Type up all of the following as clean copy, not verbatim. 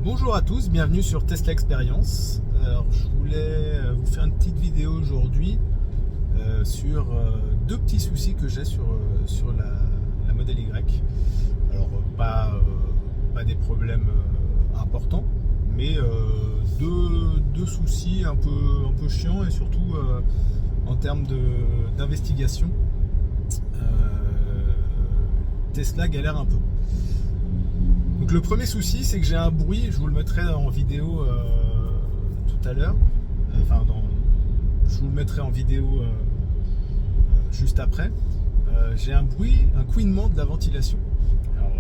Bonjour à tous, bienvenue sur Tesla Experience. Alors, je voulais vous faire une petite vidéo aujourd'hui sur deux petits soucis que j'ai sur la Model Y. Alors, pas des problèmes importants, mais deux soucis un peu chiants et surtout en termes d'investigation. Tesla galère un peu. Donc le premier souci, c'est que j'ai un bruit, je vous le mettrai en vidéo tout à l'heure, je vous le mettrai en vidéo juste après. J'ai un bruit, un couinement de la ventilation. Alors,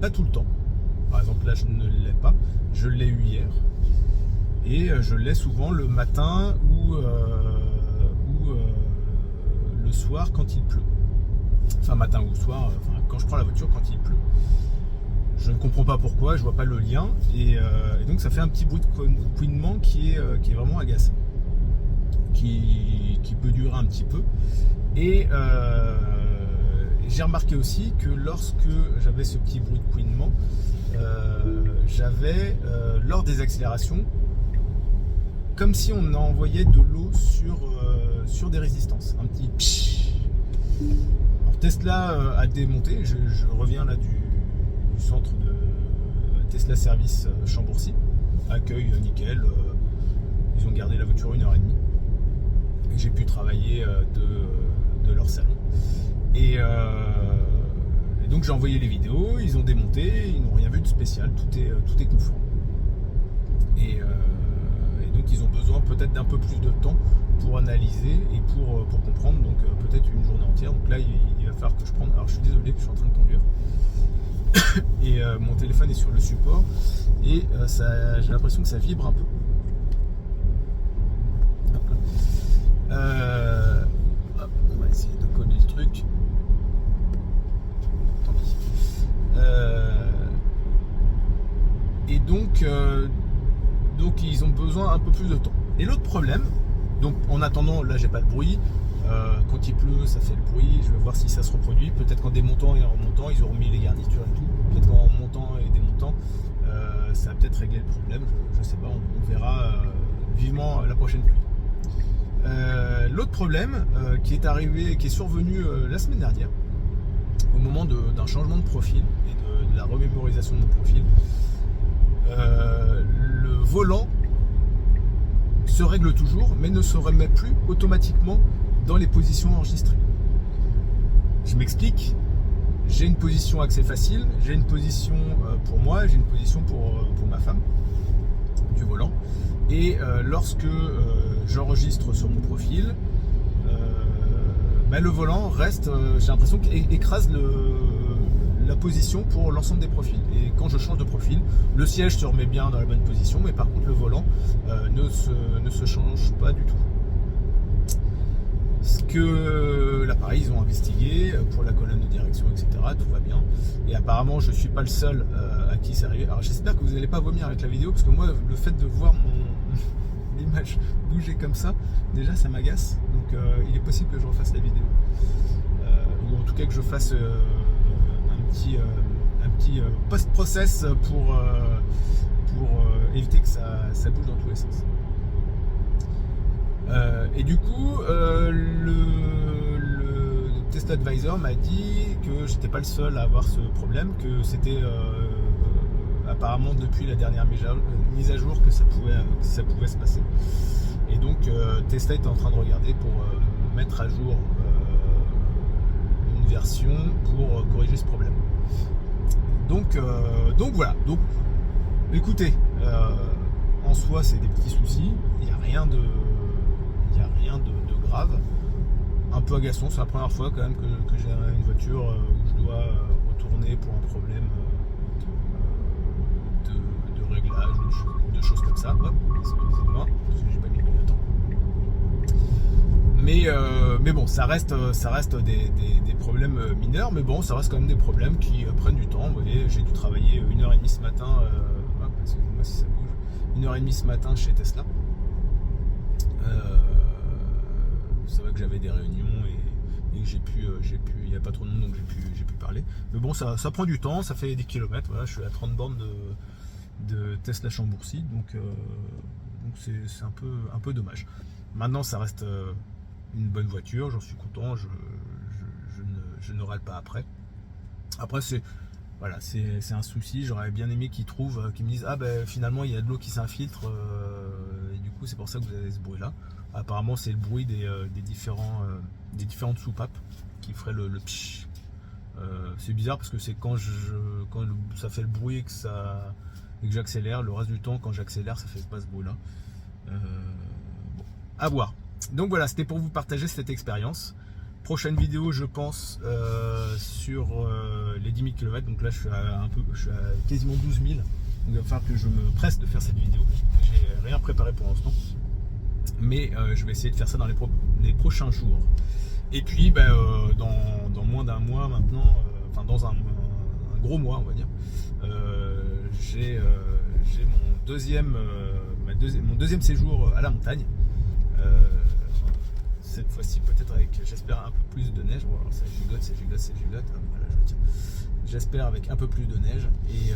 pas tout le temps. Par exemple, là, je ne l'ai pas. Je l'ai eu hier. Et je l'ai souvent le matin ou le soir quand il pleut. Enfin, matin ou soir, quand je prends la voiture quand il pleut. Je ne comprends pas pourquoi, je vois pas le lien, et donc ça fait un petit bruit de couinement qui est vraiment agaçant, qui peut durer un petit peu. Et j'ai remarqué aussi que lorsque j'avais ce petit bruit de couinement, j'avais lors des accélérations, comme si on envoyait de l'eau sur des résistances, un petit pshhh. Alors Tesla a démonté, je reviens là du centre de Tesla Service Chambourcy, accueil nickel, ils ont gardé la voiture 1h30 et j'ai pu travailler de leur salon et donc j'ai envoyé les vidéos, ils ont démonté, ils n'ont rien vu de spécial, tout est conforme et donc ils ont besoin peut-être d'un peu plus de temps pour analyser et pour comprendre, donc peut-être une journée entière. Donc là il va falloir que je prenne, alors je suis désolé, je suis en train de conduire et mon téléphone est sur le support et j'ai l'impression que ça vibre un peu. On va essayer de coller le truc. Tant pis. Et donc ils ont besoin un peu plus de temps. Et l'autre problème, donc en attendant, là j'ai pas de bruit. Quand il pleut, ça fait le bruit. Je vais voir si ça se reproduit. Peut-être qu'en démontant et en remontant, ils auront mis les garnitures et tout. Peut-être qu'en montant et démontant, ça va peut-être régler le problème. Je sais pas. On verra vivement la prochaine pluie. L'autre problème qui est survenu la semaine dernière, au moment d'un changement de profil et de la remémorisation de mon profil, le volant se règle toujours, mais ne se remet plus automatiquement dans les positions enregistrées. Je m'explique, j'ai une position accès facile, j'ai une position pour moi, j'ai une position pour ma femme du volant, et lorsque j'enregistre sur mon profil, le volant reste, j'ai l'impression qu'il écrase la position pour l'ensemble des profils, et quand je change de profil, le siège se remet bien dans la bonne position, mais par contre le volant ne se change pas du tout. Ce que l'appareil, ils ont investigué pour la colonne de direction, etc. Tout va bien. Et apparemment, je ne suis pas le seul à qui c'est arrivé. Alors j'espère que vous n'allez pas vomir avec la vidéo, parce que moi, le fait de voir l'image bouger comme ça, déjà ça m'agace. Donc il est possible que je refasse la vidéo. Ou en tout cas que je fasse un petit post-process pour éviter que ça bouge dans tous les sens. Et du coup, le Tesla Advisor m'a dit que j'étais pas le seul à avoir ce problème, que c'était apparemment depuis la dernière mise à jour que ça pouvait se passer. Et donc Tesla était en train de regarder pour mettre à jour une version pour corriger ce problème. Donc voilà. Donc écoutez, en soi c'est des petits soucis, il n'y a rien de grave, un peu agaçant. C'est la première fois quand même que j'ai une voiture où je dois retourner pour un problème de réglage, de choses comme ça. Hop, excusez-moi, parce que j'ai pas mis le temps. Mais bon, ça reste des problèmes mineurs, mais bon, ça reste quand même des problèmes qui prennent du temps. Vous voyez, j'ai dû travailler 1h30 ce matin, excusez-moi si ça bouge, 1h30 ce matin chez Tesla. C'est vrai que j'avais des réunions et que il n'y a pas trop de monde, donc j'ai pu parler. Mais bon, ça prend du temps, ça fait des kilomètres. Voilà, je suis à 30 bornes de Tesla-Chambourcy, donc c'est un peu dommage. Maintenant, ça reste une bonne voiture, j'en suis content, je ne râle pas après. Après, voilà, c'est un souci. J'aurais bien aimé qu'ils me disent ah ben finalement il y a de l'eau qui s'infiltre et du coup c'est pour ça que vous avez ce bruit là. Apparemment c'est le bruit des différentes soupapes qui ferait le psh. C'est bizarre parce que c'est quand ça fait le bruit et que j'accélère. Le reste du temps quand j'accélère ça fait pas ce bruit là. Bon, à voir. Donc voilà, c'était pour vous partager cette expérience. Prochaine vidéo, je pense, sur les 10 000 km. Donc là, je suis à quasiment 12 000. Donc il va falloir que je me presse de faire cette vidéo. J'ai rien préparé pour l'instant. Mais je vais essayer de faire ça dans les prochains jours. Et puis, dans moins d'un mois maintenant, enfin dans un gros mois, on va dire, j'ai mon deuxième séjour à la montagne. Cette fois-ci peut-être avec, j'espère, un peu plus de neige. Bon, alors ça gigote. Voilà, j'espère avec un peu plus de neige. Et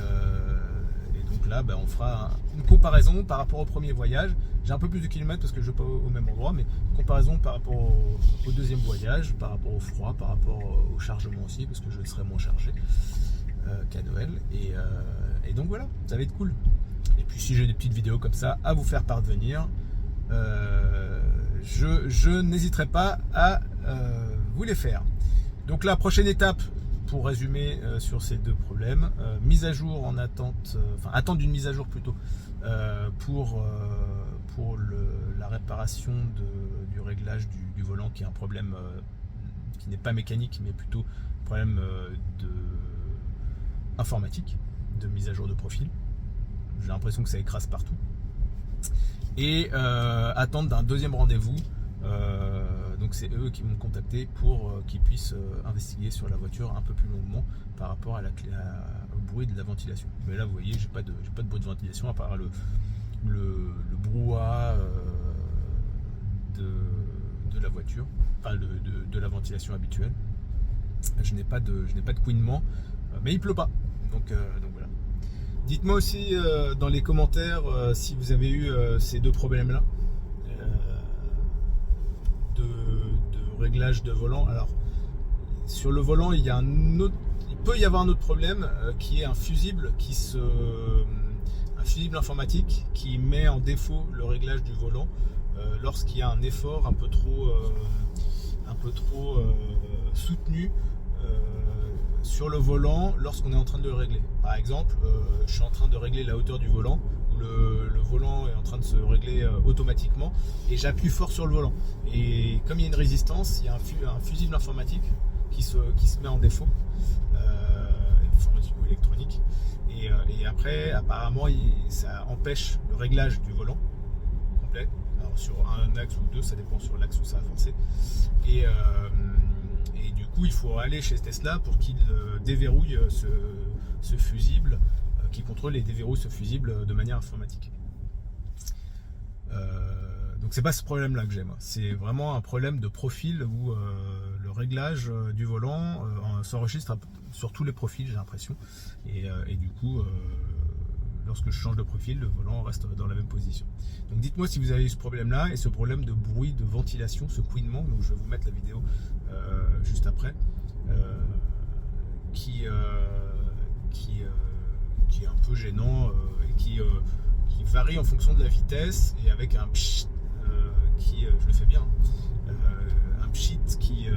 donc là, on fera une comparaison par rapport au premier voyage. J'ai un peu plus de kilomètres parce que je ne vais pas au même endroit, mais comparaison par rapport au deuxième voyage, par rapport au froid, par rapport au chargement aussi, parce que je serai moins chargé qu'à Noël. Et donc voilà, ça va être cool. Et puis si j'ai des petites vidéos comme ça à vous faire parvenir, je n'hésiterai pas à vous les faire. Donc la prochaine étape, pour résumer sur ces deux problèmes, mise à jour en attente, attente d'une mise à jour plutôt, pour la réparation du réglage du volant, qui est un problème qui n'est pas mécanique mais plutôt un problème informatique, de mise à jour de profil. J'ai l'impression que ça écrase partout. Et attendre d'un deuxième rendez-vous. Donc c'est eux qui m'ont contacté pour qu'ils puissent investiguer sur la voiture un peu plus longuement par rapport au bruit de la ventilation. Mais là vous voyez, j'ai pas de bruit de ventilation à part le brouhaha de la voiture, enfin de la ventilation habituelle. Je n'ai pas de couinement, mais il pleut pas. Donc voilà. Dites-moi aussi dans les commentaires si vous avez eu ces deux problèmes-là de réglage de volant. Alors, sur le volant, il peut y avoir un autre problème qui est un fusible un fusible informatique qui met en défaut le réglage du volant lorsqu'il y a un effort un peu trop soutenu sur le volant lorsqu'on est en train de le régler. Par exemple, je suis en train de régler la hauteur du volant, où le volant est en train de se régler automatiquement, et j'appuie fort sur le volant. Et comme il y a une résistance, il y a un fusible informatique qui se met en défaut, informatique ou électronique. Et après, apparemment, ça empêche le réglage du volant complet. Alors sur un axe ou deux, ça dépend sur l'axe où ça a avancé. Et du coup, il faut aller chez Tesla pour qu'il déverrouille ce fusible, qui contrôle et déverrouille ce fusible de manière informatique. Donc c'est pas ce problème-là que j'ai, moi. C'est vraiment un problème de profil où le réglage du volant s'enregistre sur tous les profils, j'ai l'impression. Et du coup, lorsque je change de profil, le volant reste dans la même position. Donc dites-moi si vous avez eu ce problème-là et ce problème de bruit, de ventilation, ce couinement. Donc je vais vous mettre la vidéo juste après, qui est un peu gênant et qui varie en fonction de la vitesse, et avec un pchit je le fais bien, un pchit qui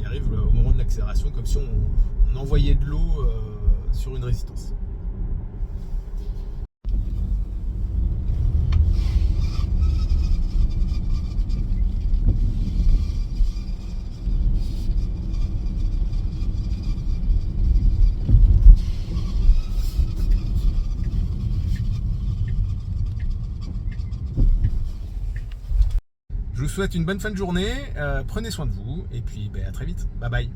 arrive au moment de l'accélération, comme si on envoyait de l'eau sur une résistance. Je vous souhaite une bonne fin de journée, prenez soin de vous, et puis à très vite, bye bye.